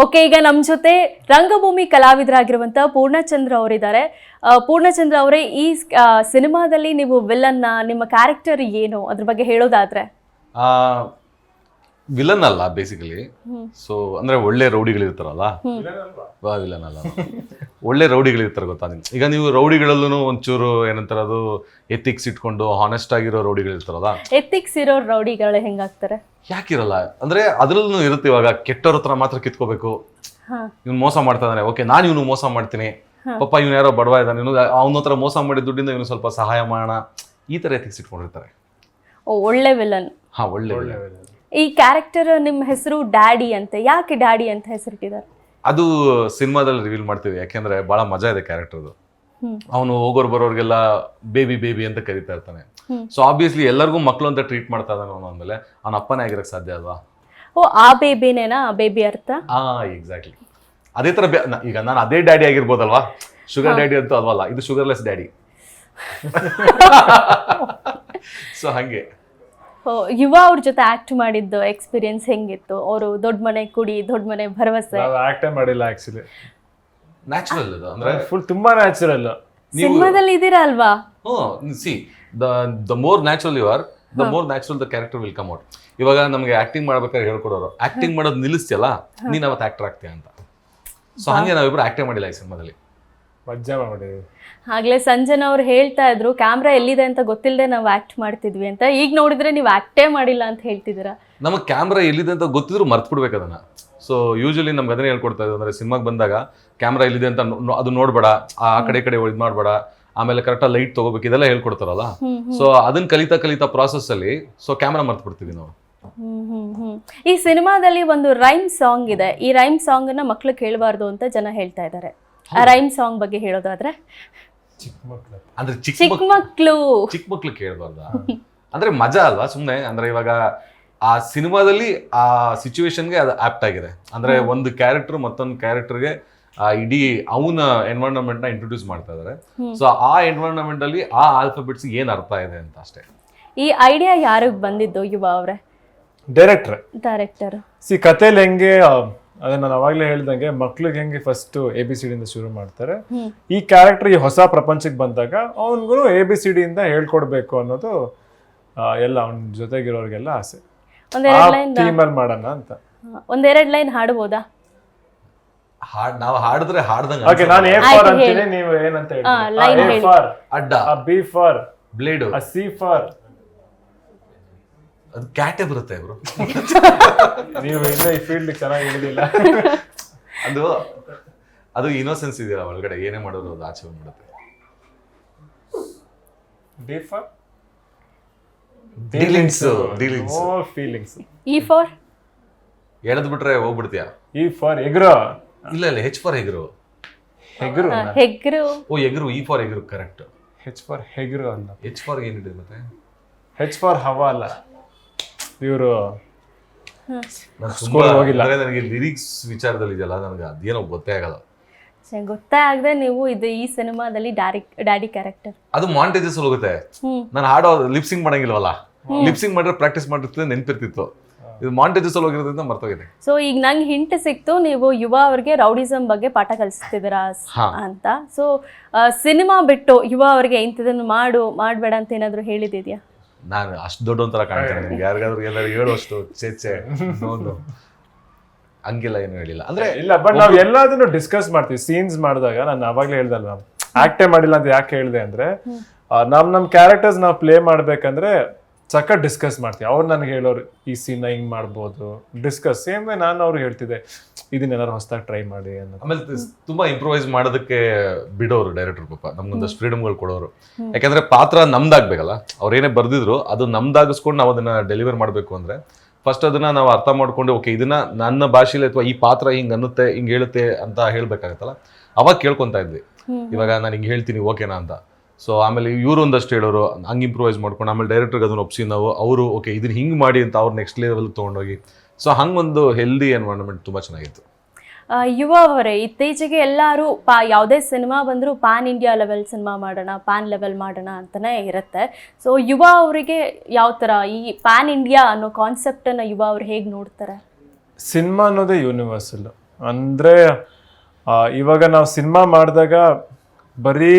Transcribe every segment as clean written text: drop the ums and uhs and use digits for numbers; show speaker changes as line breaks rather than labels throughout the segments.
Okay, ಈಗ ನಮ್ಮ ಜೊತೆ ರಂಗಭೂಮಿ ಕಲಾವಿದರಾಗಿರುವಂತ ಪೂರ್ಣಚಂದ್ರ ಅವರಿದ್ದಾರೆ. ಪೂರ್ಣಚಂದ್ರ ಅವರೇ, ಈ ಸಿನಿಮಾದಲ್ಲಿ ನೀವು ವಿಲನ್ನ, ನಿಮ್ಮ ಕ್ಯಾರೆಕ್ಟರ್ ಏನು, ಅದ್ರ ಬಗ್ಗೆ ಹೇಳೋದಾದ್ರೆ?
ವಿಲನ್ ಅಲ್ಲ ಬೇಸಿಕಲಿ. ಸೊ ಅಂದ್ರೆ ಒಳ್ಳೆ ರೌಡಿಗಳಿರ್ತಾರಲ್ಲ, ವಿಲನ್ ಅಲ್ಲ, ಒಳ್ಳೆ ರೌಡಿಗಳಿರ್ತಾರೆ ಗೊತ್ತಾ ನಿಮ್ಗೆ. ಈಗ ನೀವು ರೌಡಿಗಳಲ್ಲೂ ಒಂಚೂರು ಏನಂತಾರೆ, ಅದು ಎಥಿಕ್ಸ್ ಇಟ್ಕೊಂಡು ಹಾನೆಸ್ಟ್ ಆಗಿರೋ ರೌಡಿಗಳಿರ್ತಾರಲ್ಲ.
ಎಥಿಕ್ಸ್ ಇರೋ ರೌಡಿಗಳು ಹೆಂಗಾಗ್ತಾರೆ?
ಯಾಕಿರಲ್ಲ ಅಂದ್ರೆ ಅದ್ರಲ್ಲೂ ಇರುತ್ತೆ. ಇವಾಗ ಕೆಟ್ಟವ್ರ ಹತ್ರ ಮಾತ್ರ ಕಿತ್ಕೋಬೇಕು, ಇವ್ನು ಮೋಸ ಮಾಡ್ತಾ ಇದ್ದಾನೆ, ಓಕೆ ನಾನು ಇವನು ಮೋಸ ಮಾಡ್ತೀನಿ, ಪಾಪ ಇವ್ನು ಯಾರೋ ಬಡವ ಇದ್ದಾನೆ, ಅವನ ಹತ್ರ ಮೋಸ ಮಾಡಿದ ದುಡ್ಡಿಂದ ಇವನು ಸ್ವಲ್ಪ ಸಹಾಯ ಮಾಡೋಣ, ಈ ತರ ಎಥಿಕ್ಸ್ ಇಟ್ಕೊಂಡಿರ್ತಾರೆ.
ಒಳ್ಳೆ ವಿಲನ್.
ಹಾ, ಒಳ್ಳೆ.
ಈ ಕ್ಯಾರೆಕ್ಟರ್ ನಿಮ್ಮ ಹೆಸರು ಡ್ಯಾಡಿ ಅಂತ, ಯಾಕೆ ಡ್ಯಾಡಿ ಅಂತ ಹೆಸರಿಟ್ಟಿದ್ದಾರೆ?
ಅದು ಸಿನಿಮಾದಲ್ಲಿ ರಿವೀಲ್ ಮಾಡ್ತೀವಿ, ಯಾಕೆಂದ್ರೆ ಬಹಳ ಮಜಾ ಇದೆ ಕ್ಯಾರೆಕ್ಟರ್ದು. ಅವನು ಹೋಗೋರು ಬರೋರ್ಗೆಲ್ಲ ಬೇಬಿ ಬೇಬಿ ಅಂತ ಕರಿತಾ ಇರ್ತಾನೆ. ಸೊ ಆಬ್ವಿಯಸ್ಲಿ ಎಲ್ಲರಿಗೂ ಮಕ್ಕಳು ಅಂತ ಟ್ರೀಟ್ ಮಾಡ್ತಾ ಇದ್ದಾನೆ ಅವನು ಅಂದ್ಮೇಲೆ ಅವನ ಅಪ್ಪನೇ ಆಗಿರಕ್ ಸಾಧ್ಯ ಅಲ್ವಾ?
ಓ, ಆ ಬೇಬಿನೇನಾ ಬೇಬಿ ಅರ್ಥ?
ಎಕ್ಸಾಕ್ಟ್ಲಿ ಅದೇ ತರ. ಈಗ ನಾನು ಅದೇ ಡ್ಯಾಡಿ ಆಗಿರ್ಬೋದಲ್ವಾ, ಶುಗರ್ ಡ್ಯಾಡಿ ಅಂತೂ ಅಲ್ವಲ್ಲ, ಇದು ಶುಗರ್ಲೆಸ್ ಡ್ಯಾಡಿ. ಸೊ ಹಂಗೆ.
ಯುವ ಅವ್ರ ಜೊತೆ ಆಕ್ಟ್ ಮಾಡಿದ್ದು ಎಕ್ಸ್ಪೀರಿಯನ್ಸ್ ಹೆಂಗಿತ್ತು? ಅವರು ದೊಡ್ಡ ಮನೆ ಕುಡಿ, ದೊಡ್ಡ ಮನೆ ಭರವಸೆ.
ಆಕ್ಟೇ ಮಾಡಿಲ್ಲ ಆಕ್ಚುಲಿ.
ನ್ಯಾಚುರಲ್ ಅದು, ಅಂದ್ರೆ
ಫುಲ್ ತುಂಬಾ ನ್ಯಾಚುರಲ್.
ಸಿನಿಮಾದಲ್ಲಿ ಇದೀರಾ ಅಲ್ವಾ?
See the more natural you are, the more natural the character will come out. ಇವಾಗ ನಮಗೆ ಆಕ್ಟಿಂಗ್ ಮಾಡ್ಬೇಕಾದ್ರೆ ಹೇಳ್ಕೊಡೋರು, ಆಕ್ಟಿಂಗ್ ಮಾಡೋದು ನಿಲ್ಲಿಸ್ತಿಯಲ್ಲ ನೀನ್ ಅವತ್ತು ಆಕ್ಟರ್ ಆಗ್ತೀಯ ಅಂತ. ಸೊ ಹಂಗೆ ನಾವಿಬ್ರು ಆಕ್ಟೇ ಮಾಡಿಲ್ಲ ಈ ಸಿನಿಮಾದಲ್ಲಿ,
ಮಜಾ ಮಾಡಿದ್ವಿ.
ಆಗ್ಲೇ ಸಂಜನಾ ಅವ್ರು ಹೇಳ್ತಾ ಇದ್ರು, ಕ್ಯಾಮ್ರಾ ಎಲ್ಲಿದೆ ಅಂತ ಗೊತ್ತಿಲ್ಲದೆ ನಾವು ಆಕ್ಟ್ ಮಾಡ್ತಿದ್ವಿ ಅಂತ. ಈಗ ನೋಡಿದ್ರೆ ನೀವು ಆಕ್ಟೇ ಮಾಡಿಲ್ಲ ಅಂತ ಹೇಳ್ತಿದ್ದೀರಾ.
ನಮಗೆ ಕ್ಯಾಮ್ರಾ ಎಲ್ಲಿದೆ ಅಂತ ಗೊತ್ತಿದ್ರು ಮರ್ತು ಬಿಡ್ಬೇಕು ಅದನ್ನ. ಸೊ ಯೂಶಲಿ ನಮ್ಗೆ ಅದನ್ನೇ ಹೇಳ್ಕೊಡ್ತಾ ಇದ್ರು, ಅಂದ್ರೆ ಸಿನಿಮಾಗೆ ಬಂದಾಗ ಕ್ಯಾಮ್ರಾ ಎಲ್ಲಿದೆ ಅಂತ ಅದು ನೋಡ್ಬೇಡ, ಆ ಕಡೆ ಇದು ಮಾಡ್ಬೇಡ, ಆಮೇಲೆ ಕರೆಕ್ಟಾಗಿ ಲೈಟ್ ತಗೋಬೇಕು, ಇದೆಲ್ಲ ಹೇಳ್ಕೊಡ್ತಾರಲ್ಲ. ಸೊ ಅದನ್ನ ಕಲಿತಾ ಪ್ರಾಸೆಸ್ ಅಲ್ಲಿ ಸೊ ಕ್ಯಾಮ್ರಾ ಮರ್ತು ಬಿಡ್ತೀವಿ ನಾವು.
ಈ ಸಿನಿಮಾದಲ್ಲಿ ಒಂದು ರೈಮ್ ಸಾಂಗ್ ಇದೆ. ಈ ರೈಮ್ ಸಾಂಗ್ ಅನ್ನ ಮಕ್ಳು ಕೇಳಬಾರ್ದು ಅಂತ ಜನ ಹೇಳ್ತಾ ಇದ್ದಾರೆ. ಆ ರೈಮ್ ಸಾಂಗ್ ಬಗ್ಗೆ ಹೇಳೋದಾದ್ರೆ?
ಅಂದ್ರೆ
ಚಿಕ್ಕ
ಮಕ್ಳು ಕೇಳಬಾರ್ದ ಅಂದ್ರೆ ಮಜಾ ಅಲ್ವಾ ಸುಮ್ನೆ. ಅಂದ್ರೆ ಇವಾಗ ಆ ಸಿನಿಮಾದಲ್ಲಿ ಆ ಸಿಚುವೇಶನ್ಗೆ ಅದು ಆಪ್ಟ್ ಆಗಿದೆ. ಅಂದ್ರೆ ಒಂದು ಕ್ಯಾರೆಕ್ಟರ್ ಮತ್ತೊಂದು ಕ್ಯಾರೆಕ್ಟರ್ಗೆ ಇಡೀ ಅವನ ಎನ್ವೈರನ್ಮೆಂಟ್ ನ ಇಂಟ್ರೊಡ್ಯೂಸ್ ಮಾಡ್ತಾ ಇದಾರೆ. ಸೊ ಆ ಎನ್ವೈರನ್ಮೆಂಟ್ ಅಲ್ಲಿ ಆ ಆಲ್ಫಾಬೆಟ್ಸ್ ಏನ್ ಅರ್ಥ ಇದೆ ಅಂತ ಅಷ್ಟೇ.
ಈ ಐಡಿಯಾ ಯಾರಿಗೆ ಬಂದಿದ್ದು ಯುವ ಅವರೇ? ಡೈರೆಕ್ಟರ್.
ಕಥೆಯಲ್ಲಿ ಹೆಂಗೆ ಅದೇ ನಾನು ಅವಾಗಲೇ ಹೇಳ್ದಂಗೆ ಮಕ್ಳಿಗೆ ಹೆಂಗೆ ಫಸ್ಟ್ ABCD ಇಂದ ಶುರು ಮಾಡ್ತಾರೆ, ಈ ಕ್ಯಾರೆಕ್ಟರ್ ಈ ಹೊಸ ಪ್ರಪಂಚಕ್ಕೆ ಬಂದಾಗ ಅವನಿಗೂ ABCD ಇಂದ ಹೇಳ್ಕೊಡ್ಬೇಕು ಅನ್ನೋದು ಎಲ್ಲ ಅವನ ಜೊತೆಗಿರೋರಿಗೆಲ್ಲ ಆಸೆ. ಥೀಮಲ್ಲಿ ಮಾಡೋಣ ಅಂತ.
ಒಂದೆರಡು ಲೈನ್ ಹಾಡಬಹುದಾ?
ನಾವು ಹಾಡಿದ್ರೆ ಹಾಡ್ದಂಗೆ.
ಓಕೆ, ನಾನು A ಫಾರ್ ಅಂತೀನಿ, ನೀವು ಏನಂತ ಹೇಳ್ತೀರಾ? A ಫಾರ್ ಅಡ್ಡ, B for
blade,
C for
ಅದು ಕ್ಯಾಟೆ ಬರುತ್ತೆ ಬ್ರೋ.
ನೀವು ಇನ್ನೂ ಈ ಫೀಲ್ಡ್ ಚೆನ್ನಾಗಿ ಹಿಡಿದಿಲ್ಲ.
ಅದು ಇನ್ನೋಸೆನ್ಸ್ ಇದೆಯಲ್ಲ ಒಳಗಡೆ, ಏನೇ ಮಾಡೋದು ಅದು ಆಚೆ ಬಂದ್ಬಿಡುತ್ತೆ.
D for
dealings,
feelings.
E for
ಎಳೆದ್ ಬಿಟ್ರೆ ಹೋಗ್ಬಿಡ್ತೀಯ.
E ಫಾರ್ ಎಗ್ರೋ. ಇಲ್ಲ,
H ಫಾರ್ ಎಗ್ರು.
ಹೆಗ್ರು.
ಎಗ್ರು. E ಫಾರ್ ಎಗ್ರು, ಕರೆಕ್ಟ್.
H ಫಾರ್ ಹೆಗ್ರು ಅಲ್ಲ.
H ಫಾರ್ ಏನಿದೆ ಮತ್ತೆ?
H ಫಾರ್ ಹವಾ ಅಲ್ಲ. ಇವರು
ಹೋಗಿಲ್ಲ. ನನಗೆ ಲಿರಿಕ್ಸ್ ವಿಚಾರದಲ್ಲಿ ಇದೆಯಲ್ಲ, ನನಗೆ ಅದೇನೋ ಗೊತ್ತೇ ಆಗಲ್ಲ.
ಗೊತ್ತೇ ಆಗದೆ ನೀವು ಈ ಸಿನಿಮಾದಲ್ಲಿ ಡ್ಯಾಡಿ ಕ್ಯಾರೆಕ್ಟರ್.
ಅದು ಮಾಂಟೇಜಸ್ ಹೋಗುತ್ತೆ. ನಾನು ಹಾಡೋ ಲಿಪ್ಸಿಂಗ್ ಮಾಡಂಗಿಲ್ವಲ್ಲ, ಲಿಪ್ಸಿಂಗ್ ಮಾಡಿದ್ರೆ ಪ್ರಾಕ್ಟೀಸ್ ಮಾಡಿರ್ತಿದ್ದೆ, ನೆನ್ಪಿರ್ತಿತ್ತು. ಇದು ಮಾಂಟೇಜಸ್ ಹೋಗಿರೋದ್ರಿಂದ ಮರ್ತೋಗಿದೆ.
ಸೊ ಈಗ ನಂಗೆ ಹಿಂಟ್ ಸಿಕ್ತು, ನೀವು ಯುವ ಅವ್ರಿಗೆ ರೌಡಿಸಮ್ ಬಗ್ಗೆ ಪಾಠ ಕಲಿಸ್ತಿದ್ದೀರಾ ಅಂತ. ಸೊ ಸಿನಿಮಾ ಬಿಟ್ಟು ಯುವ ಅವ್ರಿಗೆ ಇಂಥದನ್ನು ಮಾಡಬೇಡ ಅಂತ ಏನಾದ್ರು ಹೇಳಿದ್ಯಾ?
ನಾನು ಅಷ್ಟು ದೊಡ್ಡ ಒಂಥರ ಕಾಣ್ತೇನೆ, ಯಾರಿಗಾದ್ರು ಎಲ್ಲರೂ ಹೇಳುವಷ್ಟು ಚೇಚೆ ಹಂಗೆಲ್ಲ ಏನು ಹೇಳಿಲ್ಲ. ಅಂದ್ರೆ
ಇಲ್ಲ, ಬಟ್ ನಾವು ಎಲ್ಲದನ್ನು ಡಿಸ್ಕಸ್ ಮಾಡ್ತೀವಿ. ಸೀನ್ಸ್ ಮಾಡಿದಾಗ ನಾನು ಅವಾಗಲೇ ಹೇಳ್ದಲ್ಲ, ಆಕ್ಟೇ ಮಾಡಿಲ್ಲ ಅಂತ ಯಾಕೆ ಹೇಳಿದೆ ಅಂದ್ರೆ, ನಮ್ ಕ್ಯಾರೆಕ್ಟರ್ಸ್ ನಾವು ಪ್ಲೇ ಮಾಡ್ಬೇಕಂದ್ರೆ ಸಖತ್ ಡಿಸ್ಕಸ್ ಮಾಡ್ತೀವಿ. ಅವ್ರು ನನಗೆ ಹೇಳೋರು ಈ ಸೀನ್ ಹಿಂಗ್ ಮಾಡ್ಬೋದು, ಡಿಸ್ಕಸ್. ಸೇಮ್ ವೇ ನಾನು ಅವ್ರಿಗೆ ಹೇಳ್ತಿದ್ದೆ, ಇದನ್ನೇನಾದ್ರು ಹೊಸದಾಗಿ ಟ್ರೈ ಮಾಡಿ ಅನ್ನೋದು.
ಆಮೇಲೆ ತುಂಬಾ ಇಂಪ್ರೂವೈಸ್ ಮಾಡೋದಕ್ಕೆ ಬಿಡೋರು ಡೈರೆಕ್ಟರ್. ಪಾಪ ನಮ್ಗೊಂದಷ್ಟು ಫ್ರೀಡಮ್ಗಳು ಕೊಡೋರು. ಯಾಕಂದ್ರೆ ಪಾತ್ರ ನಮ್ದಾಗ್ಬೇಕಲ್ಲ, ಅವ್ರೇನೇ ಬರ್ದಿದ್ರು ಅದು ನಮ್ದಾಗಿಸ್ಕೊಂಡು ನಾವು ಅದನ್ನ ಡೆಲಿವರ್ ಮಾಡ್ಬೇಕು ಅಂದ್ರೆ ಫಸ್ಟ್ ಅದನ್ನ ನಾವು ಅರ್ಥ ಮಾಡ್ಕೊಂಡು, ಓಕೆ ಇದನ್ನ ನನ್ನ ಭಾಷೆಲಿ ಅಥವಾ ಈ ಪಾತ್ರ ಹಿಂಗ್ ಅನ್ನುತ್ತೆ, ಹಿಂಗ್ ಹೇಳುತ್ತೆ ಅಂತ ಹೇಳ್ಬೇಕಾಗತ್ತಲ್ಲ, ಅವಾಗ ಕೇಳ್ಕೊಂತಾ ಇದ್ವಿ. ಇವಾಗ ನಾನು ಹಿಂಗ್ ಹೇಳ್ತೀನಿ ಓಕೆನಾ ಅಂತ. ಸೊ ಆಮೇಲೆ ಇವರು ಒಂದಷ್ಟು ಹೇಳೋರು, ಹಂಗೆ ಇಂಪ್ರೂವೈಸ್ ಮಾಡ್ಕೊಂಡು ಆಮೇಲೆ ಡೈರೆಕ್ಟರ್ಗೆ ಅದನ್ನ ಒಪ್ಸಿ ನಾವು ಅವರು ಓಕೆ ಇದನ್ನ ಹಿಂಗೆ ಮಾಡಿ ಅಂತ ಅವ್ರು ನೆಕ್ಸ್ಟ್ ಲೆವೆಲ್ ತೊಗೊಂಡೋಗಿ. ಸೊ ಹಂಗೊಂದು ಹೆಲ್ದಿ ಎನ್ವೈರನ್ಮೆಂಟ್ ತುಂಬ ಚೆನ್ನಾಗಿತ್ತು.
ಯುವ ಅವರೇ, ಇತ್ತೀಚೆಗೆ ಎಲ್ಲರೂ ಯಾವುದೇ ಸಿನಿಮಾ ಬಂದರೂ ಪ್ಯಾನ್ ಇಂಡಿಯಾ ಲೆವೆಲ್ ಸಿನಿಮಾ ಮಾಡೋಣ, ಪ್ಯಾನ್ ಲೆವೆಲ್ ಮಾಡೋಣ ಅಂತಲೇ ಇರುತ್ತೆ. ಸೊ ಯುವ ಅವರಿಗೆ ಯಾವ ಥರ ಈ ಪ್ಯಾನ್ ಇಂಡಿಯಾ ಅನ್ನೋ ಕಾನ್ಸೆಪ್ಟನ್ನು ಯುವ ಅವ್ರು ಹೇಗೆ ನೋಡ್ತಾರೆ?
ಸಿನಿಮಾ ಅನ್ನೋದೇ ಯೂನಿವರ್ಸಲ್. ಅಂದರೆ ಇವಾಗ ನಾವು ಸಿನಿಮಾ ಮಾಡಿದಾಗ ಬರೀ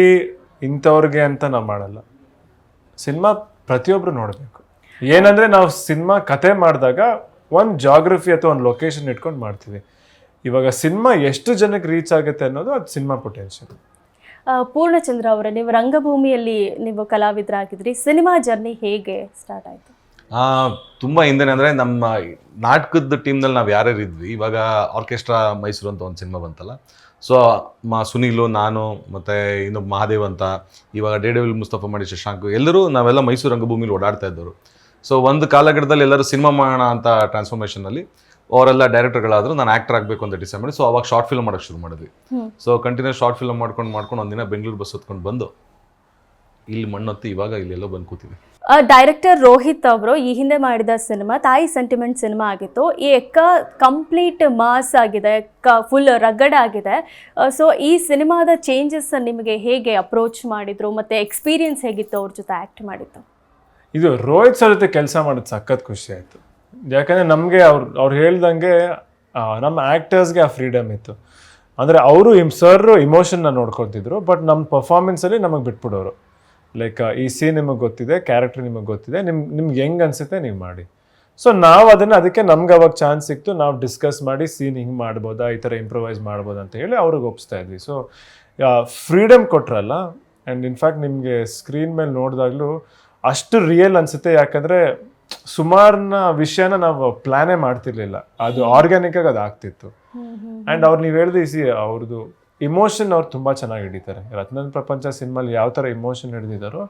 ಇಂಥವ್ರಿಗೆ ಅಂತ ನಾವು ಮಾಡಲ್ಲ. ಸಿನಿಮಾ ಪ್ರತಿಯೊಬ್ಬರು ನೋಡಬೇಕು. ಏನಂದರೆ ನಾವು ಸಿನಿಮಾ ಕತೆ ಮಾಡಿದಾಗ ಒಂದು ಜಾಗ್ರಫಿ ಅಥವಾ ಒಂದು ಲೊಕೇಶನ್ ಇಟ್ಕೊಂಡು ಮಾಡ್ತೀವಿ. ಇವಾಗ ಸಿನಿಮಾ ಎಷ್ಟು ಜನಕ್ಕೆ ರೀಚ್ ಆಗುತ್ತೆ ಅನ್ನೋದು ಅದು ಸಿನಿಮಾ ಪೊಟೆನ್ಷಿಯಲ್.
ಪೂರ್ಣಚಂದ್ರ ಅವರೇ, ನೀವು ರಂಗಭೂಮಿಯಲ್ಲಿ ನೀವು ಕಲಾವಿದರಾಗಿದ್ರಿ, ಸಿನಿಮಾ ಜರ್ನಿ ಹೇಗೆ ಸ್ಟಾರ್ಟ್ ಆಯಿತು?
ತುಂಬ ಹಿಂದೆನೇ ಅಂದರೆ ನಮ್ಮ ನಾಟಕದ ಟೀಮ್ನಲ್ಲಿ ನಾವು ಯಾರ್ಯಾರು ಇದ್ವಿ, ಇವಾಗ ಆರ್ಕೆಸ್ಟ್ರಾ ಮೈಸೂರು ಅಂತ ಒಂದು ಸಿನಿಮಾ ಬಂತಲ್ಲ, ಸೊ ಸುನೀಲು, ನಾನು ಮತ್ತು ಇನ್ನೊಬ್ಬ ಮಹಾದೇವ್ ಅಂತ, ಇವಾಗ ಡೇಡೆವಿಲ್ ಮುಸ್ತಫಾ ಮಾಡಿ ಶಶಾಂಕ್, ಎಲ್ಲರೂ ನಾವೆಲ್ಲ ಮೈಸೂರು ರಂಗಭೂಮಿಲಿ ಓಡಾಡ್ತಾ ಇದ್ದವರು. ಸೊ ಒಂದು ಕಾಲಘಟ್ಟದಲ್ಲಿ ಎಲ್ಲರೂ ಸಿನಿಮಾ ಮಾಡೋಣ ಅಂತ ಟ್ರಾನ್ಸ್ಫಾರ್ಮೇಷನಲ್ಲಿ ಅವರೆಲ್ಲ ಡೈರೆಕ್ಟರ್ಗಳಾದ್ರು, ನಾನು ಆ್ಯಕ್ಟರ್ ಆಗಬೇಕು ಅಂತ ಡಿಸೈಡ್ ಮಾಡಿ, ಸೊ ಅವಾಗ ಶಾರ್ಟ್ ಫಿಲ್ಮ್ ಮಾಡೋಕ್ಕೆ ಶುರು ಮಾಡಿದ್ವಿ. ಸೊ ಕಂಟಿನ್ಯೂಸ್ ಶಾರ್ಟ್ ಫಿಲ್ಮ್ ಮಾಡ್ಕೊಂಡು ಒಂದಿನ ಬೆಂಗಳೂರು ಬಸ್ ಹೊತ್ಕೊಂಡು ಬಂದು ಇಲ್ಲಿ ಮಣ್ಣೊತ್ತಿ ಇವಾಗ ಇಲ್ಲೆಲ್ಲೋ ಬಂದು ಕೂತೀವಿ.
ಡೈರೆಕ್ಟರ್ ರೋಹಿತ್ ಅವರು ಈ ಹಿಂದೆ ಮಾಡಿದ ಸಿನಿಮಾ ತಾಯಿ ಸೆಂಟಿಮೆಂಟ್ ಸಿನಿಮಾ ಆಗಿತ್ತು. ಈ ಎಕ್ಕ ಕಂಪ್ಲೀಟ್ ಮಾಸ್ ಆಗಿದೆ, ಫುಲ್ ರಗಡ್ ಆಗಿದೆ. ಸೊ ಈ ಸಿನಿಮಾದ ಚೇಂಜಸ್ ನಿಮಗೆ ಹೇಗೆ ಅಪ್ರೋಚ್ ಮಾಡಿದ್ರು, ಮತ್ತೆ ಎಕ್ಸ್ಪೀರಿಯನ್ಸ್ ಹೇಗಿತ್ತು ಅವ್ರ ಜೊತೆ ಆ್ಯಕ್ಟ್ ಮಾಡಿದ್ದು? ಇದು
ರೋಹಿತ್ ಸರ್ ಜೊತೆ ಕೆಲಸ ಮಾಡೋದು ಸಖತ್ ಖುಷಿ ಆಯಿತು. ಯಾಕಂದರೆ ನಮಗೆ ಅವ್ರು ಹೇಳ್ದಂಗೆ ನಮ್ಮ ಆ್ಯಕ್ಟರ್ಸ್ಗೆ ಆ ಫ್ರೀಡಮ್ ಇತ್ತು. ಅಂದರೆ ಅವರು ಸರ್ ಇಮೋಷನ್ನ ನೋಡ್ಕೊತಿದ್ರು, ಬಟ್ ನಮ್ಮ ಪರ್ಫಾರ್ಮೆನ್ಸಲ್ಲಿ ನಮಗೆ ಬಿಟ್ಬಿಡೋರು. ಲೈಕ್ ಈ ಸೀನ್ ನಿಮಗೆ ಗೊತ್ತಿದೆ, ಕ್ಯಾರೆಕ್ಟರ್ ನಿಮಗೆ ಗೊತ್ತಿದೆ, ನಿಮ್ಗೆ ಹೆಂಗೆ ಅನಿಸುತ್ತೆ ನೀವು ಮಾಡಿ. ಸೊ ನಾವು ಅದಕ್ಕೆ ನಮ್ಗೆ ಅವಾಗ ಚಾನ್ಸ್ ಸಿಕ್ತು, ನಾವು ಡಿಸ್ಕಸ್ ಮಾಡಿ ಸೀನ್ ಹಿಂಗೆ ಮಾಡ್ಬೋದಾ, ಈ ಥರ ಇಂಪ್ರೊವೈಸ್ ಮಾಡ್ಬೋದಾ ಅಂತ ಹೇಳಿ ಅವ್ರಿಗೆ ಒಪ್ಪಿಸ್ತಾ ಇದ್ವಿ. ಸೊ ಫ್ರೀಡಮ್ ಕೊಟ್ರಲ್ಲ. ಆ್ಯಂಡ್ ಇನ್ಫ್ಯಾಕ್ಟ್ ನಿಮಗೆ ಸ್ಕ್ರೀನ್ ಮೇಲೆ ನೋಡಿದಾಗಲೂ ಅಷ್ಟು ರಿಯಲ್ ಅನಿಸುತ್ತೆ. ಯಾಕಂದರೆ ಸುಮಾರನ್ನ ವಿಷಯನ ನಾವು ಪ್ಲ್ಯಾನೇ ಮಾಡ್ತಿರ್ಲಿಲ್ಲ, ಅದು ಆರ್ಗ್ಯಾನಿಕ್ಕಾಗಿ ಅದು ಆಗ್ತಿತ್ತು. ಆ್ಯಂಡ್ ಅವ್ರು ನೀವು ಹೇಳಿದ್ರೆ ಅವ್ರದ್ದು ಇಮೋಷನ್ ಅವ್ರು ತುಂಬ ಚೆನ್ನಾಗಿ ಹಿಡಿತಾರೆ. ರತ್ನನ್ ಪ್ರಪಂಚ ಸಿನಿಮಾಲಿ ಯಾವ ಥರ ಇಮೋಷನ್ ಹಿಡಿದಿದ್ದಾರೋ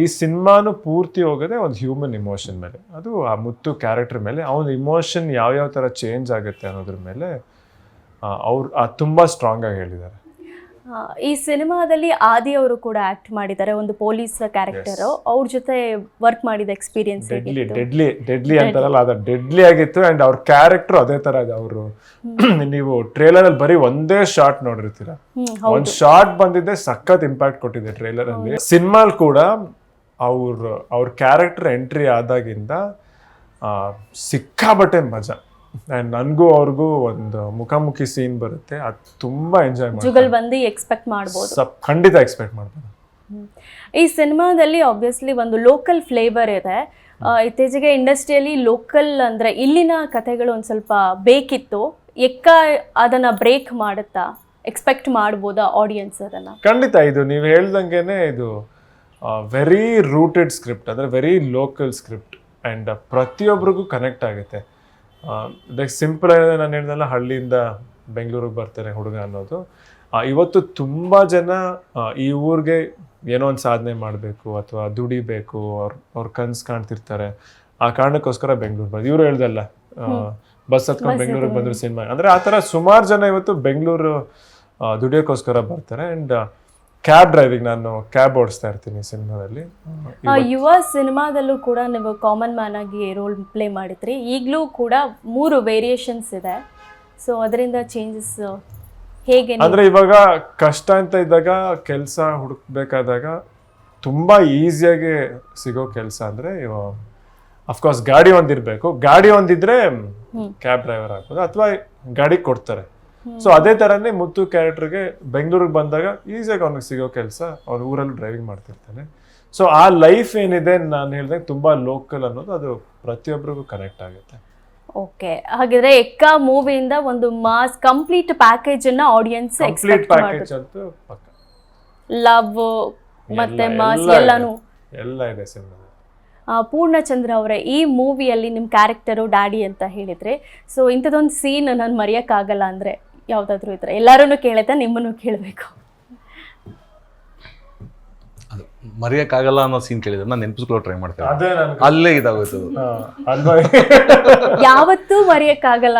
ಈ ಸಿನಿಮಾನು ಪೂರ್ತಿ ಹೋಗೋದೆ ಒಂದು ಹ್ಯೂಮನ್ ಇಮೋಷನ್ ಮೇಲೆ. ಅದು ಆ ಮುತ್ತು ಕ್ಯಾರೆಕ್ಟರ್ ಮೇಲೆ ಅವನ ಇಮೋಷನ್ ಯಾವ್ಯಾವ ಥರ ಚೇಂಜ್ ಆಗುತ್ತೆ ಅನ್ನೋದ್ರ ಮೇಲೆ ಅವ್ರು ತುಂಬ ಸ್ಟ್ರಾಂಗಾಗಿ ಹೇಳಿದ್ದಾರೆ.
ಈ ಸಿನಿಮಾದಲ್ಲಿ ಆದಿ ಅವರು ಕೂಡ ಆಕ್ಟ್ ಮಾಡಿದ್ದಾರೆ, ಒಂದು ಪೊಲೀಸ್ ಕ್ಯಾರೆಕ್ಟರ್. ಅವ್ರ ಜೊತೆ ವರ್ಕ್ ಮಾಡಿದ ಎಕ್ಸ್ಪೀರಿಯನ್ಸ್
ಡೆಡ್ಲಿ ಅಂತಾರಲ್ಲ, ಅದು ಡೆಡ್ಲಿ ಆಗಿತ್ತು. ಅಂಡ್ ಅವ್ರ ಕ್ಯಾರೆಕ್ಟರ್ ಅದೇ ತರ ಇದೆ. ಅವರು ನೀವು ಟ್ರೇಲರ್ ಅಲ್ಲಿ ಬರೀ ಒಂದೇ ಶಾರ್ಟ್ ನೋಡಿರ್ತೀರ, ಒಂದ್ ಶಾರ್ಟ್ ಬಂದಿದ್ದೆ ಸಖತ್ ಇಂಪ್ಯಾಕ್ಟ್ ಕೊಟ್ಟಿದೆ ಟ್ರೇಲರ್ ಅಲ್ಲಿ. ಸಿನಿಮಾಲ್ ಕೂಡ ಅವ್ರ ಕ್ಯಾರೆಕ್ಟರ್ ಎಂಟ್ರಿ ಆದಾಗಿಂದ ಸಿಕ್ಕಾಬಟ್ಟೆ ಮಜಾ. ಆ್ಯಂಡ್ ನನಗೂ ಅವ್ರಿಗೂ ಒಂದು ಮುಖಾಮುಖಿ ಸೀನ್ ಬರುತ್ತೆ, ಅದು ತುಂಬ ಎಂಜಾಯ್
ಮಾಡ್ಬೋದು, ಎಕ್ಸ್ಪೆಕ್ಟ್ ಮಾಡ್ಬೋದು,
ಖಂಡಿತ ಎಕ್ಸ್ಪೆಕ್ಟ್ ಮಾಡ್ಬೋದು.
ಈ ಸಿನಿಮಾದಲ್ಲಿ ಆಬ್ವಿಯಸ್ಲಿ ಒಂದು ಲೋಕಲ್ ಫ್ಲೇವರ್ ಇದೆ. ಇತ್ತೀಚೆಗೆ ಇಂಡಸ್ಟ್ರಿಯಲ್ಲಿ ಲೋಕಲ್ ಅಂದರೆ ಇಲ್ಲಿನ ಕಥೆಗಳು ಒಂದು ಸ್ವಲ್ಪ ಬೇಕಿತ್ತು. ಎಕ್ಕ ಅದನ್ನು ಬ್ರೇಕ್ ಮಾಡುತ್ತಾ, ಎಕ್ಸ್ಪೆಕ್ಟ್ ಮಾಡ್ಬೋದಾ ಆಡಿಯನ್ಸ್ ಅದನ್ನು?
ಖಂಡಿತ. ಇದು ನೀವು ಹೇಳ್ದಂಗೆನೆ ಇದು ವೆರಿ ರೂಟೆಡ್ ಸ್ಕ್ರಿಪ್ಟ್, ಅಂದರೆ ವೆರಿ ಲೋಕಲ್ ಸ್ಕ್ರಿಪ್ಟ್. ಆ್ಯಂಡ್ ಪ್ರತಿಯೊಬ್ಬರಿಗೂ ಕನೆಕ್ಟ್ ಆಗುತ್ತೆ. ಲೈಕ್ ಸಿಂಪಲ್ ಆಗಿದೆ, ನಾನು ಹೇಳ್ದಲ್ಲ ಹಳ್ಳಿಯಿಂದ ಬೆಂಗಳೂರಿಗೆ ಬರ್ತಾರೆ ಹುಡುಗ ಅನ್ನೋದು. ಇವತ್ತು ತುಂಬ ಜನ ಈ ಊರಿಗೆ ಏನೋ ಒಂದು ಸಾಧನೆ ಮಾಡಬೇಕು ಅಥವಾ ದುಡಿಬೇಕು, ಅವ್ರ ಕನಸು ಕಾಣ್ತಿರ್ತಾರೆ. ಆ ಕಾರಣಕ್ಕೋಸ್ಕರ ಬೆಂಗಳೂರು ಬಂದು ಇವರು ಹೇಳ್ದಲ್ಲ ಬಸ್ ಹತ್ಕೊಂಡು ಬೆಂಗಳೂರಿಗೆ ಬಂದ್ರು ಸಿನಿಮಾ. ಅಂದರೆ ಆ ಥರ ಸುಮಾರು ಜನ ಇವತ್ತು ಬೆಂಗಳೂರು ದುಡಿಯೋಕ್ಕೋಸ್ಕರ ಬರ್ತಾರೆ. ಆ್ಯಂಡ್ ಕ್ಯಾಬ್ ಡ್ರೈವಿಂಗ್, ನಾನು ಕ್ಯಾಬ್ ಓಡಿಸ್ತಾ ಇರ್ತೀನಿ ಸಿನಿಮಾದಲ್ಲಿ.
ಯುವ ಸಿನಿಮಾದಲ್ಲೂ ಕೂಡ ನೀವು ಕಾಮನ್ ಮ್ಯಾನ್ ಆಗಿ ರೋಲ್ ಪ್ಲೇ ಮಾಡಿದ್ರಿ. ಈಗಲೂ ಕೂಡ 3 ವೇರಿಯೇಷನ್ಸ್ ಇದೆ. ಸೊ ಅದರಿಂದ ಚೇಂಜಸ್ ಹೇಗೆ?
ಅಂದರೆ ಇವಾಗ ಕಷ್ಟ ಅಂತ ಇದ್ದಾಗ, ಕೆಲಸ ಹುಡುಕ್ಬೇಕಾದಾಗ ತುಂಬ ಈಸಿಯಾಗಿ ಸಿಗೋ ಕೆಲಸ ಅಂದರೆ ಅಫ್ಕೋರ್ಸ್ ಗಾಡಿ ಒಂದಿರಬೇಕು. ಗಾಡಿ ಒಂದಿದ್ರೆ ಕ್ಯಾಬ್ ಡ್ರೈವರ್ ಆಗ್ಬೋದು, ಅಥವಾ ಗಾಡಿ ಕೊಡ್ತಾರೆ. ಸೊ ಅದೇ ಥರನೇ ಮುತ್ತು ಕ್ಯಾರೆಕ್ಟರ್ಗೆ ಬೆಂಗಳೂರಿಗೆ ಬಂದಾಗ ಈಸಿಯಾಗಿ ಅವ್ನಿಗೆ ಸಿಗೋ ಕೆಲಸ, ಅವ್ನ ಊರಲ್ಲೂ ಡ್ರೈವಿಂಗ್ ಮಾಡ್ತಿರ್ತಾನೆ. ಸೊ ಆ ಲೈಫ್ ಏನಿದೆ ನಾನು ಹೇಳಿದಾಗ ತುಂಬ ಲೋಕಲ್ ಅನ್ನೋದು, ಅದು ಪ್ರತಿಯೊಬ್ಬರಿಗೂ ಕನೆಕ್ಟ್ ಆಗುತ್ತೆ.
ಓಕೆ, ಹಾಗಿದ್ರೆ ಎಕ್ಕ ಮೂವಿಯಿಂದ ಒಂದು ಮಾಸ್ ಕಂಪ್ಲೀಟ್ ಪ್ಯಾಕೇಜ್ ಅನ್ನ ಆಡಿಯನ್ಸ್ ಎಕ್ಸ್ಪೆಕ್ಟ್ ಮಾಡ್ತಾರೆ. ಲವ್ ಮತ್ತೆ ಮಾಸ್
ಎಲ್ಲ ಇದೆ ಸಿನಿಮಾ.
ಪೂರ್ಣಚಂದ್ರ ಅವರೇ, ಈ ಮೂವಿಯಲ್ಲಿ ನಿಮ್ಮ ಕ್ಯಾರೆಕ್ಟರು ಡ್ಯಾಡಿ ಅಂತ ಹೇಳಿದ್ರೆ, ಸೊ ಇಂಥದ್ದೊಂದು ಸೀನ್ ನಾನು ಮರೆಯೋಕ್ಕಾಗಲ್ಲ ಅಂದರೆ ಯಾವುದಾದ್ರೂ ಇದ್ರೆ? ಎಲ್ಲರೂ ಕೇಳುತ್ತೆ, ನಿಮ್ಮನ್ನು ಕೇಳಬೇಕು.
ಅದು ಮರೆಯೋಕ್ಕಾಗಲ್ಲ ಅನ್ನೋ ಸೀನ್ ಕೇಳಿದ್ರೆ ನಾನು ನೆನಪಿಸ್ಕೊಳ್ಳೋ ಟ್ರೈ ಮಾಡ್ತೇನೆ, ಅಲ್ಲೇ ಇದಾಗೋಯ್ತು.
ಯಾವತ್ತೂ ಮರೆಯೋಕ್ಕಾಗಲ್ಲ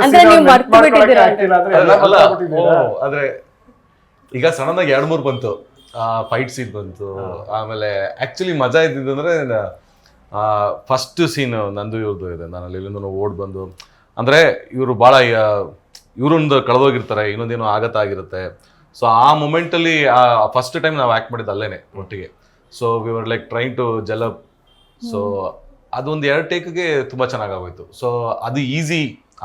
ಅಂದ್ರೆ
ನೀವು ಮರ್ತು ಬಿಟ್ಟಿದ್ದೀರ.
ಆದ್ರೆ ಈಗ ಸಡನ್ ಆಗಿ 2-3 ಬಂತು, ಫೈಟ್ ಸೀನ್ ಬಂತು. ಆಮೇಲೆ ಆಕ್ಚುಲಿ ಮಜಾ ಇದ್ದಿದ್ದಂದ್ರೆ ಫಸ್ಟ್ ಸೀನ್ ನಂದು ಇವ್ರದ್ದು ಇದೆ. ನಾನು ಅಲ್ಲಿ ಇಲ್ಲಿಂದ ಓಡ್ ಬಂದು, ಅಂದರೆ ಇವರು ಭಾಳ ಇವ್ರೊಂದು ಕಳೆದೋಗಿರ್ತಾರೆ, ಇನ್ನೊಂದೇನೋ ಆಗತ್ತಾಗಿರುತ್ತೆ. ಸೊ ಆ ಮೂಮೆಂಟಲ್ಲಿ ಫಸ್ಟ್ ಟೈಮ್ ನಾವು ಆ್ಯಕ್ಟ್ ಮಾಡಿದ್ದು ಅಲ್ಲೇನೆ ಒಟ್ಟಿಗೆ. So we were like trying to gel up. So ಅದೊಂದು 2 ಟೇಕ್ಗೆ ತುಂಬ ಚೆನ್ನಾಗಾಗೋಯ್ತು. ಸೊ ಅದು ಈಸಿ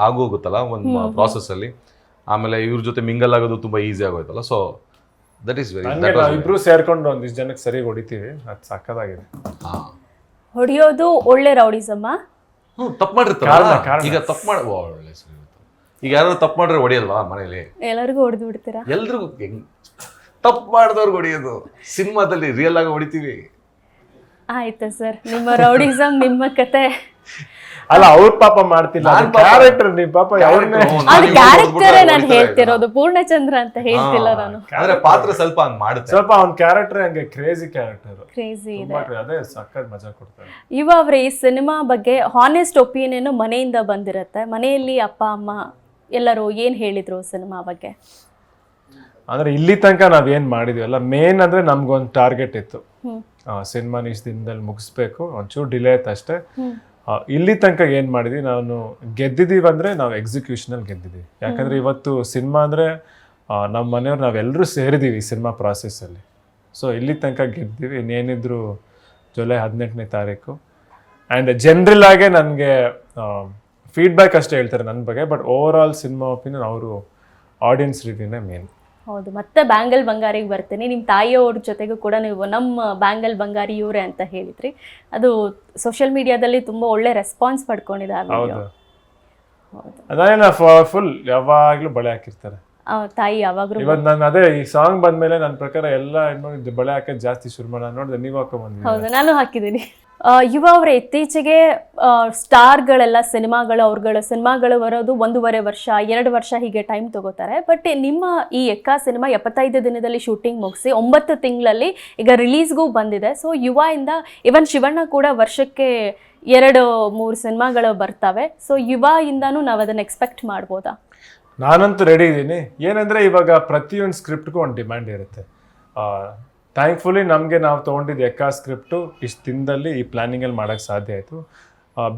ಆಗೋಗುತ್ತಲ್ಲ ಒಂದು ಪ್ರಾಸೆಸ್ ಅಲ್ಲಿ, ಆಮೇಲೆ ಇವ್ರ ಜೊತೆ ಮಿಂಗಲ್ ಆಗೋದು ತುಂಬಾ ಈಸಿ ಆಗೋಯ್ತಲ್ಲ. ಸೊ ದಟ್ ಈಸ್ ವೆರಿ
ಇಬ್ರು ಸೇರ್ಕೊಂಡು ಒಂದಿಷ್ಟು ಜನಕ್ಕೆ ಸರಿ ಹೊಡಿತೀವಿ, ಅದು ಸಕ್ಕದಾಗಿದೆ.
ಹೊಡೆಯೋದು ಒಳ್ಳೆ ರೌಡಿಸಮ್ಮ.
ತಪ್ಪು ಮಾಡಿರ್ತಾರಲ್ಲ, ಈಗ ತಪ್ಪು ಮಾಡಿ ಒಳ್ಳೆ ಸರಿ. ಈಗ ಯಾರು ತಪ್ಪು ಮಾಡ್ರೆ ಹೊಡಿಯಲ್ವಾ ಮನೇಲಿ?
ಎಲ್ಲರಿಗೂ ಹೊಡೆದು ಬಿಡ್ತೀರಾ?
ಎಲ್ರಿಗೂ ತಪ್ಪು ಮಾಡಿದವ್ರಿಗೆ ಹೊಡಿಯೋದು, ಸಿನಿಮಾದಲ್ಲಿ ರಿಯಲ್ ಆಗಿ ಹೊಡಿತೀವಿ.
ಆಯ್ತು ಸರ್, ನಿಮ್ಮ ರೌಡಿಸಮ್ ನಿಮ್ಮ ಕತೆ.
ಅಲ್ಲ ಅವ್ರ ಪಾಪ ಮಾಡ್ತಿಲ್ಲ, ಕ್ಯಾರೆಕ್ಟರ್ ನೀವು ಪಾಪ
ಅದು ಕ್ಯಾರೆಕ್ಟರ್ ನಾನು ಹೇಳ್ತಿರೋದು, ಪೂರ್ಣಚಂದ್ರ ಅಂತ ಹೇಳ್ತಿಲ್ಲ ನಾನು.
ಆದ್ರೆ ಪಾತ್ರ ಸ್ವಲ್ಪ ಹಂಗ್ ಮಾಡುತ್ತೆ,
ಸ್ವಲ್ಪ ಅವ್ನ ಕ್ಯಾರೆಕ್ಟರ್ ಹಂಗೆ ಕ್ರೇಜಿ ಕ್ಯಾರೆಕ್ಟರ್,
ಕ್ರೇಜಿ ಇದೆ.
ಅದೇ ಸಕ್ಕತ್ ಮಜಾ ಕೊಡ್ತಾರೆ.
ಇವಾಗ ಈ ಸಿನಿಮಾ ಬಗ್ಗೆ ಹಾನೆಸ್ಟ್ ಒಪಿನಿಯನ್ ಮನೆಯಿಂದ ಬಂದಿರತ್ತೆ. ಮನೆಯಲ್ಲಿ ಅಪ್ಪ ಅಮ್ಮ ಎಲ್ಲರೂ ಏನ್ ಹೇಳಿದ್ರು ಸಿನಿಮಾ ಬಗ್ಗೆ?
ಅಂದ್ರೆ ಇಲ್ಲಿ ತನಕ ನಾವ್ ಏನ್ ಮಾಡಿದ್ವಿ ಅಲ್ಲ, ಮೇನ್ ಅಂದ್ರೆ ನಮ್ಗೊಂದು ಟಾರ್ಗೆಟ್ ಇತ್ತು, ಸಿನಿಮಾನ ಇಷ್ಟು ದಿನದಲ್ಲಿ ಮುಗಿಸ್ಬೇಕು, ಒಂಚೂರು ಡಿಲೇ ಆಯ್ತು ಅಷ್ಟೇ. ಇಲ್ಲಿ ತನಕ ಏನ್ ಮಾಡಿದ್ವಿ, ನಾನು ಗೆದ್ದಿದೀವಿ ಅಂದ್ರೆ ನಾವು ಎಕ್ಸಿಕ್ಯೂಷನ್ ಅಲ್ಲಿ ಗೆದ್ದಿದ್ದೀವಿ. ಯಾಕಂದ್ರೆ ಇವತ್ತು ಸಿನಿಮಾ ಅಂದ್ರೆ ನಮ್ಮ ಮನೆಯವ್ರು ನಾವೆಲ್ಲರೂ ಸೇರಿದೀವಿ ಸಿನಿಮಾ ಪ್ರಾಸೆಸ್ ಅಲ್ಲಿ. ಸೊ ಇಲ್ಲಿ ತನಕ ಗೆದ್ದಿವಿ. ಇನ್ನೇನಿದ್ರು ಜುಲೈ 18ನೇ ತಾರೀಕು. ಆ್ಯಂಡ್ ಜನರಲ್ ಆಗೇ ನನಗೆ ಫೀಡ್ಬ್ಯಾಕ್ ಅಷ್ಟೇ ಹೇಳ್ತಾರೆ ನನ್ನ ಬಗ್ಗೆ, but over all cinema opinion ಅವರು ಆಡಿಯನ್ಸ್ ರಿವ್ಯೂನೇ ಮೇನ್.
ಹೌದು, ಮತ್ತೆ ಬ್ಯಾಂಗಲ್ ಬಂಗಾರಿಗೆ ಬರ್ತೀನಿ. ನಿಮ್ಮ ತಾಯಿಯವ್ರ ಜೊತೆಗೂ ಕೂಡ ನೀವು ನಮ್ಮ ಬ್ಯಾಂಗಲ್ ಬಂಗಾರಿ ಇವರೇ ಅಂತ ಹೇಳಿದ್ರಿ. ಅದು ಸೋಷಿಯಲ್ ಮೀಡಿಯಾದಲ್ಲಿ ತುಂಬ ಒಳ್ಳೆ ರೆಸ್ಪಾನ್ಸ್ ಪಡ್ಕೊಂಡಿದೆ ಆ ವಿಡಿಯೋ.
ಅದೇನ ಫುಲ್ ಯಾವಾಗ್ಲೂ ಬಳೆ ಹಾಕಿರ್ತಾರೆ
ತಾಯಿ ಯಾವಾಗ್ಲೂ.
ಇವತ್ತು ನಾನು ಅದೇ ಈ ಸಾಂಗ್ ಬಂದ್ಮೇಲೆ ನನ್ನ ಪ್ರಕಾರ ಎಲ್ಲ ಹೆಣ್ಮಕ್ಳು ಬಳೆ ಹಾಕೋದು ಜಾಸ್ತಿ ಶುರು ಮಾಡೋಣ. ನೋಡಿದೆ ನೀವು ಹಾಕೊಂಡ್ಬಂದ್ವಿ.
ಹೌದು, ನಾನು ಹಾಕಿದ್ದೀನಿ. ಯುವ ಅವರ ಇತ್ತೀಚೆಗೆ ಸ್ಟಾರ್ಗಳೆಲ್ಲ ಅವ್ರಗಳ ಸಿನಿಮಾಗಳು ಬರೋದು 1.5 ವರ್ಷ 2 ವರ್ಷ ಹೀಗೆ ಟೈಮ್ ತಗೋತಾರೆ. ಬಟ್ ನಿಮ್ಮ ಈ ಎಕ್ಕ ಸಿನಿಮಾ 75 ದಿನದಲ್ಲಿ ಶೂಟಿಂಗ್ ಮುಗಿಸಿ 9 ತಿಂಗಳಲ್ಲಿ ಈಗ ರಿಲೀಸ್ಗೂ ಬಂದಿದೆ. ಸೊ ಯುವ ಇಂದ ಇವನ್ ಶಿವಣ್ಣ ಕೂಡ ವರ್ಷಕ್ಕೆ 2-3 ಸಿನಿಮಾಗಳು ಬರ್ತವೆ. ಸೊ ಯುವ ಇಂದಾನು ನಾವು ಅದನ್ನ ಎಕ್ಸ್ಪೆಕ್ಟ್ ಮಾಡ್ಬೋದಾ?
ನಾನಂತೂ ರೆಡಿ ಇದ್ದೀನಿ. ಏನಂದ್ರೆ ಇವಾಗ ಪ್ರತಿಯೊಂದು ಸ್ಕ್ರಿಪ್ಟ್ಗೂ ಒಂದು ಡಿಮ್ಯಾಂಡ್ ಇರುತ್ತೆ. ಥ್ಯಾಂಕ್ಫುಲಿ ನಮಗೆ ನಾವು ತೊಗೊಂಡಿದ್ದು ಎಕ್ಕ ಸ್ಕ್ರಿಪ್ಟು ಇಷ್ಟು ದಿನದಲ್ಲಿ ಈ ಪ್ಲ್ಯಾನಿಂಗಲ್ಲಿ ಮಾಡೋಕ್ಕೆ ಸಾಧ್ಯ ಆಯಿತು.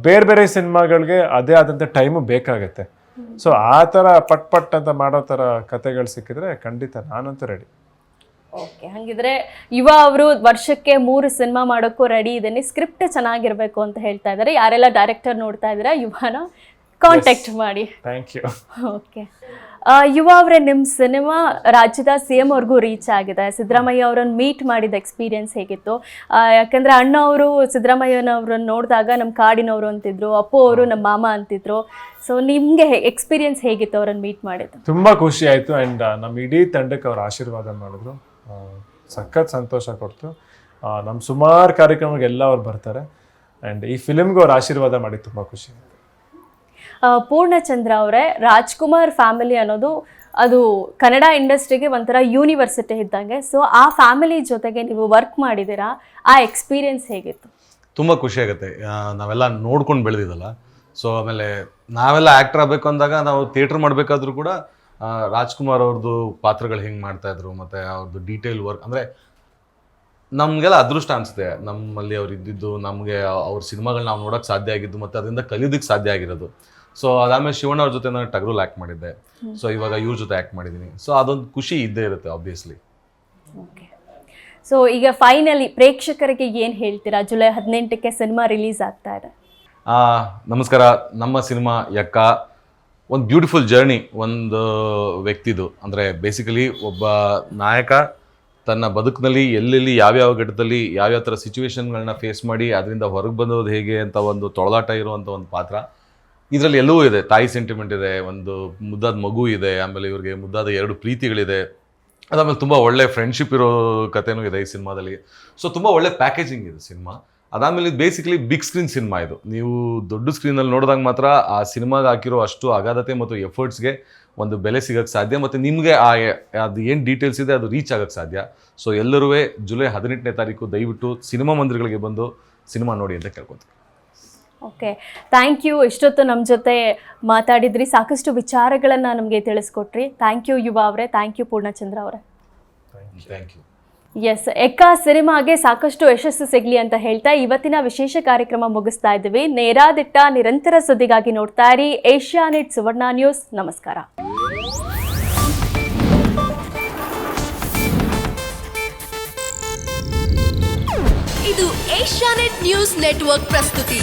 ಬೇರೆ ಬೇರೆ ಸಿನಿಮಾಗಳಿಗೆ ಅದೇ ಆದಂಥ ಟೈಮು ಬೇಕಾಗತ್ತೆ. ಸೊ ಆ ಥರ ಪಟ್ ಅಂತ ಮಾಡೋ ಥರ ಕತೆಗಳು ಸಿಕ್ಕಿದ್ರೆ ಖಂಡಿತ ನಾನಂತೂ ರೆಡಿ.
ಓಕೆ, ಹಾಗಿದ್ರೆ ಯುವ ಅವರು ವರ್ಷಕ್ಕೆ 3 ಸಿನಿಮಾ ಮಾಡೋಕ್ಕೂ ರೆಡಿ ಇದ್ದೀನಿ. ಸ್ಕ್ರಿಪ್ಟ್ ಚೆನ್ನಾಗಿರಬೇಕು ಅಂತ ಹೇಳ್ತಾ ಇದ್ದಾರೆ. ಯಾರೆಲ್ಲ ಡೈರೆಕ್ಟರ್ ನೋಡ್ತಾ ಇದ್ದೀರಾ ಯುವನ ಕಾಂಟ್ಯಾಕ್ಟ್ ಮಾಡಿ.
Thank you.
ಓಕೆ, ಯುವ ಅವರೇ, ನಿಮ್ಮ ಸಿನಿಮಾ ರಾಜ್ಯದ CM ಅವ್ರಿಗೂ ರೀಚ್ ಆಗಿದೆ. ಸಿದ್ದರಾಮಯ್ಯ ಅವರನ್ನು ಮೀಟ್ ಮಾಡಿದ ಎಕ್ಸ್ಪೀರಿಯನ್ಸ್ ಹೇಗಿತ್ತು? ಯಾಕಂದರೆ ಅಣ್ಣ ಅವರು ಸಿದ್ದರಾಮಯ್ಯನವ್ರನ್ನ ನೋಡಿದಾಗ ನಮ್ಮ ಕಾಡಿನವರು ಅಂತಿದ್ರು, ಅಪ್ಪು ಅವರು ನಮ್ಮ ಮಾಮ ಅಂತಿದ್ರು. ಸೊ ನಿಮಗೆ ಎಕ್ಸ್ಪೀರಿಯನ್ಸ್ ಹೇಗಿತ್ತು ಅವರನ್ನು ಮೀಟ್ ಮಾಡಿದ್ದು?
ತುಂಬ ಖುಷಿ ಆಯಿತು. ಆ್ಯಂಡ್ ನಮ್ಮ ಇಡೀ ತಂಡಕ್ಕೆ ಅವ್ರು ಆಶೀರ್ವಾದ ಮಾಡಿದ್ರು, ಸಖತ್ ಸಂತೋಷ ಕೊಡ್ತು. ನಮ್ಮ ಸುಮಾರು ಕಾರ್ಯಕ್ರಮಗಳಿಗೆಲ್ಲ ಅವ್ರು ಬರ್ತಾರೆ. ಆ್ಯಂಡ್ ಈ ಫಿಲಿಮ್ಗೆ ಅವ್ರು ಆಶೀರ್ವಾದ ಮಾಡಿ ತುಂಬ ಖುಷಿ.
ಪೂರ್ಣಚಂದ್ರ ಅವರೇ, ರಾಜ್ಕುಮಾರ್ ಫ್ಯಾಮಿಲಿ ಅನ್ನೋದು ಅದು ಕನ್ನಡ ಇಂಡಸ್ಟ್ರಿಗೆ ಒಂಥರ ಯೂನಿವರ್ಸಿಟಿ ಇದ್ದಂಗೆ. ಸೊ ಆ ಫ್ಯಾಮಿಲಿ ಜೊತೆಗೆ ನೀವು ವರ್ಕ್ ಮಾಡಿದ್ದೀರಾ, ಆ ಎಕ್ಸ್ಪೀರಿಯನ್ಸ್ ಹೇಗಿತ್ತು?
ತುಂಬ ಖುಷಿ ಆಗುತ್ತೆ. ನಾವೆಲ್ಲ ನೋಡ್ಕೊಂಡು ಬೆಳೆದಿದ್ದಲ್ಲ. ಸೊ ಆಮೇಲೆ ನಾವೆಲ್ಲ ಆ್ಯಕ್ಟರ್ ಆಗಬೇಕು ಅಂದಾಗ ನಾವು ಥಿಯೇಟ್ರ್ ಮಾಡಬೇಕಾದ್ರೂ ಕೂಡ ರಾಜ್ಕುಮಾರ್ ಅವ್ರದ್ದು ಪಾತ್ರಗಳು ಹೆಂಗೆ ಮಾಡ್ತಾಯಿದ್ರು, ಮತ್ತು ಅವ್ರದ್ದು ಡೀಟೇಲ್ ವರ್ಕ್, ಅಂದರೆ ನಮಗೆಲ್ಲ ಅದೃಷ್ಟ ಅನಿಸುತ್ತೆ ನಮ್ಮಲ್ಲಿ ಅವ್ರು ಇದ್ದಿದ್ದು, ನಮಗೆ ಅವ್ರ ಸಿನಿಮಾಗಳು ನಾವು ನೋಡೋಕ್ಕೆ ಸಾಧ್ಯ ಆಗಿದ್ದು, ಮತ್ತು ಅದರಿಂದ ಕಲಿಯೋದಕ್ಕೆ ಸಾಧ್ಯ ಆಗಿರೋದು. ಸೊ ಅದಾದಮೇಲೆ ಶಿವಣ್ಣ ಅವ್ರ ಜೊತೆ ನಾನು ಟಗರಲ್ಲಿ ಆ್ಯಕ್ಟ್ ಮಾಡಿದ್ದೆ. ಸೊ ಇವಾಗ ಇವ್ರ ಜೊತೆ ಆ್ಯಕ್ಟ್ ಮಾಡಿದ್ದೀನಿ. ಸೊ ಅದೊಂದು ಖುಷಿ ಇದ್ದೇ ಇರುತ್ತೆ ಆಬ್ವಿಯಸ್ಲಿ.
ಓಕೆ, ಸೊ ಈಗ ಫೈನಲಿ ಪ್ರೇಕ್ಷಕರಿಗೆ ಏನು ಹೇಳ್ತೀರಾ? ಜುಲೈ 18ಕ್ಕೆ ಸಿನಿಮಾ ರಿಲೀಸ್ ಆಗ್ತಾ ಇದೆ.
ನಮಸ್ಕಾರ. ನಮ್ಮ ಸಿನಿಮಾ ಯಕ್ಕ ಒಂದು ಬ್ಯೂಟಿಫುಲ್ ಜರ್ನಿ ಒಂದು ವ್ಯಕ್ತಿದು. ಅಂದರೆ ಬೇಸಿಕಲಿ ಒಬ್ಬ ನಾಯಕ ತನ್ನ ಬದುಕಿನಲ್ಲಿ ಎಲ್ಲೆಲ್ಲಿ ಯಾವ್ಯಾವ ಘಟ್ಟದಲ್ಲಿ ಯಾವ್ಯಾವ ಥರ ಸಿಚುವೇಶನ್ಗಳನ್ನ ಫೇಸ್ ಮಾಡಿ ಅದರಿಂದ ಹೊರಗೆ ಬಂದೋದು ಹೇಗೆ ಅಂತ ಒಂದು ತೊಳಲಾಟ ಇರುವಂಥ ಒಂದು ಪಾತ್ರ. ಇದರಲ್ಲಿ ಎಲ್ಲವೂ ಇದೆ. ತಾಯಿ ಸೆಂಟಿಮೆಂಟ್ ಇದೆ, ಒಂದು ಮುದ್ದಾದ ಮಗು ಇದೆ, ಆಮೇಲೆ ಇವ್ರಿಗೆ ಮುದ್ದಾದ 2 ಪ್ರೀತಿಗಳಿದೆ, ಅದಾದಮೇಲೆ ತುಂಬ ಒಳ್ಳೆ ಫ್ರೆಂಡ್ಶಿಪ್ ಇರೋ ಕಥೆನೂ ಇದೆ ಈ ಸಿನಿಮಾದಲ್ಲಿ. ಸೊ ತುಂಬ ಒಳ್ಳೆ ಪ್ಯಾಕೇಜಿಂಗ್ ಇದೆ ಸಿನಿಮಾ. ಅದಾದಮೇಲೆ ಇದು ಬೇಸಿಕಲಿ ಬಿಗ್ ಸ್ಕ್ರೀನ್ ಸಿನಿಮಾ. ಇದು ನೀವು ದೊಡ್ಡ ಸ್ಕ್ರೀನಲ್ಲಿ ನೋಡಿದಾಗ ಮಾತ್ರ ಆ ಸಿನಿಮಾಗೆ ಹಾಕಿರೋ ಅಷ್ಟು ಅಗಾಧತೆ ಮತ್ತು ಎಫರ್ಟ್ಸ್ಗೆ ಒಂದು ಬೆಲೆ ಸಿಗೋಕ್ಕೆ ಸಾಧ್ಯ, ಮತ್ತು ನಿಮಗೆ ಅದು ಏನು ಡೀಟೇಲ್ಸ್ ಇದೆ ಅದು ರೀಚ್ ಆಗೋಕ್ಕೆ ಸಾಧ್ಯ. ಸೊ ಎಲ್ಲರೂ ಜುಲೈ 18ನೇ ತಾರೀಕು ದಯವಿಟ್ಟು ಸಿನಿಮಾ ಮಂದಿರಗಳಿಗೆ ಬಂದು ಸಿನಿಮಾ ನೋಡಿ ಅಂತ ಕೇಳ್ಕೊತೀನಿ.
Okay, thank you. ಇಷ್ಟೊತ್ತು ನಮ್ಮ ಜೊತೆ ಮಾತಾಡಿದ್ರಿ, ಸಾಕಷ್ಟು ವಿಚಾರಗಳನ್ನು ನಮಗೆ ತಿಳಿಸ್ಕೊಟ್ರಿ. ಥ್ಯಾಂಕ್ ಯು ಯುವ ಅವರೇ, ಥ್ಯಾಂಕ್ ಯು ಪೂರ್ಣಚಂದ್ರ ಅವರೇ.
Thank you.
ಎಸ್, ಎಕ್ಕ ಸಿನಿಮಾಗೆ ಸಾಕಷ್ಟು ಯಶಸ್ಸು ಸಿಗಲಿ ಅಂತ ಹೇಳ್ತಾ ಇವತ್ತಿನ ವಿಶೇಷ ಕಾರ್ಯಕ್ರಮ ಮುಗಿಸ್ತಾ ಇದ್ದೀವಿ. ನೇರಾದಿಟ್ಟ ನಿರಂತರ ಸುದ್ದಿಗಾಗಿ ನೋಡ್ತಾ ಇರಿ ಏಷ್ಯಾನೆಟ್ ಸುವರ್ಣ ನ್ಯೂಸ್. ನಮಸ್ಕಾರ.
ಇದು ಏಷ್ಯಾನೆಟ್ ನ್ಯೂಸ್ ನೆಟ್ವರ್ಕ್ ಪ್ರಸ್ತುತಿ.